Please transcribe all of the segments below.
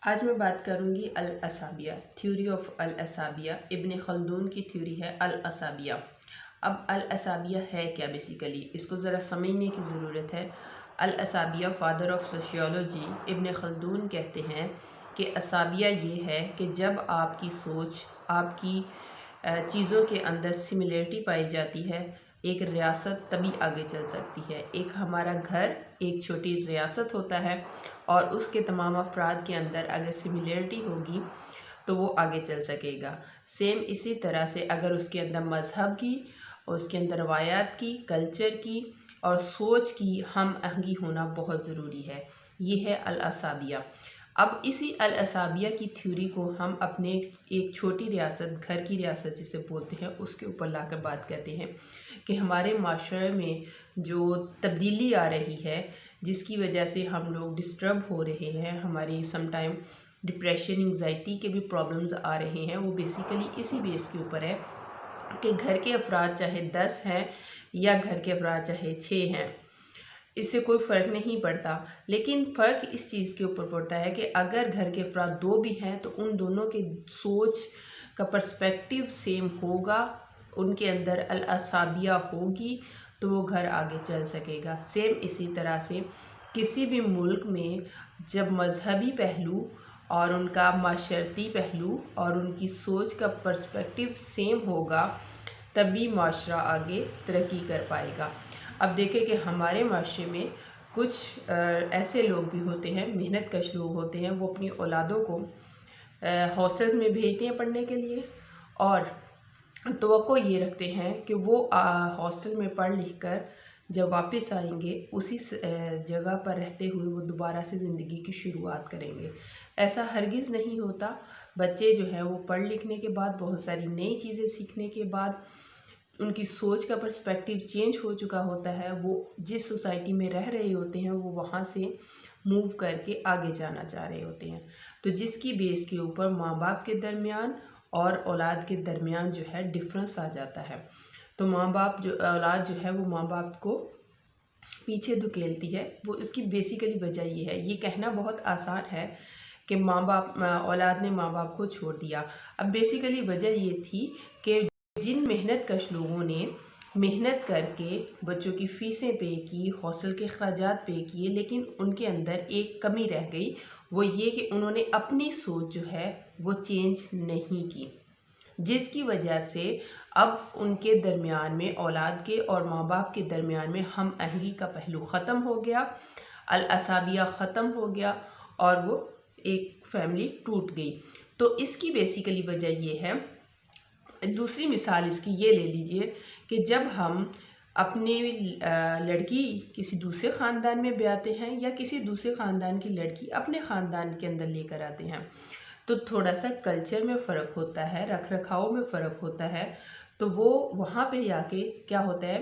آج میں بات کروں گی الاسابیہ، تھیوری آف الاسابیہ۔ ابن خلدون کی تھیوری ہے الاسابیہ۔ اب الاسابیہ ہے کیا؟ بیسیکلی اس کو ذرا سمجھنے کی ضرورت ہے۔ الاسابیہ فادر آف سوشیولوجی ابن خلدون کہتے ہیں کہ اسابیہ یہ ہے کہ جب آپ کی سوچ، آپ کی چیزوں کے اندر سملیرٹی پائی جاتی ہے، ایک ریاست تبھی آگے چل سکتی ہے۔ ایک ہمارا گھر ایک چھوٹی ریاست ہوتا ہے اور اس کے تمام افراد کے اندر اگر سملیرٹی ہوگی تو وہ آگے چل سکے گا۔ سیم اسی طرح سے اگر اس کے اندر مذہب کی اور اس کے اندر روایات کی، کلچر کی اور سوچ کی ہم آہنگی ہونا بہت ضروری ہے۔ یہ ہے الاسابیہ۔ اب اسی الاسابیہ کی تھیوری کو ہم اپنے ایک چھوٹی ریاست، گھر کی ریاست جسے بولتے ہیں، اس کے اوپر لا کر بات کرتے ہیں کہ ہمارے معاشرے میں جو تبدیلی آ رہی ہے، جس کی وجہ سے ہم لوگ ڈسٹرب ہو رہے ہیں، ہماری سم ٹائم ڈپریشن، انگزائٹی کے بھی پرابلمز آ رہے ہیں، وہ بیسیکلی اسی بیس کے اوپر ہے کہ گھر کے افراد چاہے 10 ہیں یا گھر کے افراد چاہے 6 ہیں، اس سے کوئی فرق نہیں پڑتا۔ لیکن فرق اس چیز کے اوپر پڑتا ہے کہ اگر گھر کے افراد 2 بھی ہیں تو ان دونوں کے سوچ کا پرسپیکٹیو سیم ہوگا، ان کے اندر الاسابیہ ہوگی تو وہ گھر آگے چل سکے گا۔ سیم اسی طرح سے کسی بھی ملک میں جب مذہبی پہلو اور ان کا معاشرتی پہلو اور ان کی سوچ کا پرسپیکٹیو سیم ہوگا تبھی معاشرہ آگے ترقی کر پائے گا۔ اب دیکھیں کہ ہمارے معاشرے میں کچھ ایسے لوگ بھی ہوتے ہیں، محنت کش لوگ ہوتے ہیں، وہ اپنی اولادوں کو ہاسٹلز میں بھیجتے ہیں پڑھنے کے لیے اور توقع یہ رکھتے ہیں کہ وہ ہاسٹل میں پڑھ لکھ کر جب واپس آئیں گے اسی جگہ پر رہتے ہوئے وہ دوبارہ سے زندگی کی شروعات کریں گے۔ ایسا ہرگز نہیں ہوتا۔ بچے جو ہیں وہ پڑھ لکھنے کے بعد، بہت ساری نئی چیزیں سیکھنے کے بعد، ان کی سوچ کا پرسپیکٹیو چینج ہو چکا ہوتا ہے، وہ جس سوسائٹی میں رہ رہے ہوتے ہیں وہ وہاں سے موو کر کے آگے جانا چاہ رہے ہوتے ہیں، تو جس کی بیس کے اوپر ماں باپ کے درمیان اور اولاد کے درمیان جو ہے ڈفرنس آ جاتا ہے۔ تو اولاد جو ہے وہ ماں باپ کو پیچھے دھکیلتی ہے۔ وہ اس کی بیسیکلی وجہ یہ ہے، یہ کہنا بہت آسان ہے کہ اولاد نے ماں باپ کو چھوڑ دیا۔ اب بیسیکلی وجہ یہ تھی کہ جن محنت کش لوگوں نے محنت کر کے بچوں کی فیسیں پے کی، ہاسٹل کے اخراجات پے کیے، لیکن ان کے اندر ایک کمی رہ گئی، وہ یہ کہ انہوں نے اپنی سوچ جو ہے وہ چینج نہیں کی، جس کی وجہ سے اب ان کے درمیان میں، اولاد کے اور ماں باپ کے درمیان میں ہم آہنگی کا پہلو ختم ہو گیا، الاسابیہ ختم ہو گیا اور وہ ایک فیملی ٹوٹ گئی۔ تو اس کی بیسیکلی وجہ یہ ہے۔ دوسری مثال اس کی یہ لے لیجئے کہ جب ہم اپنی لڑکی کسی دوسرے خاندان میں بیاتے ہیں یا کسی دوسرے خاندان کی لڑکی اپنے خاندان کے اندر لے کر آتے ہیں تو تھوڑا سا کلچر میں فرق ہوتا ہے، رکھ رکھاؤ میں فرق ہوتا ہے، تو وہ وہاں پہ جا کے کیا ہوتا ہے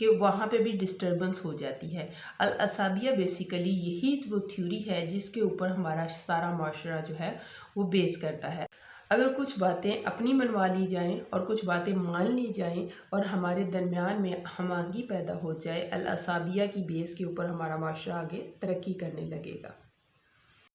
کہ وہاں پہ بھی ڈسٹربنس ہو جاتی ہے۔ الاسابیہ بیسیکلی یہی وہ تھیوری ہے جس کے اوپر ہمارا سارا معاشرہ جو ہے وہ بیس کرتا ہے۔ اگر کچھ باتیں اپنی منوا لی جائیں اور کچھ باتیں مان لی جائیں اور ہمارے درمیان میں ہم آہنگی پیدا ہو جائے، الاسابیہ کی بیس کے اوپر ہمارا معاشرہ آگے ترقی کرنے لگے گا۔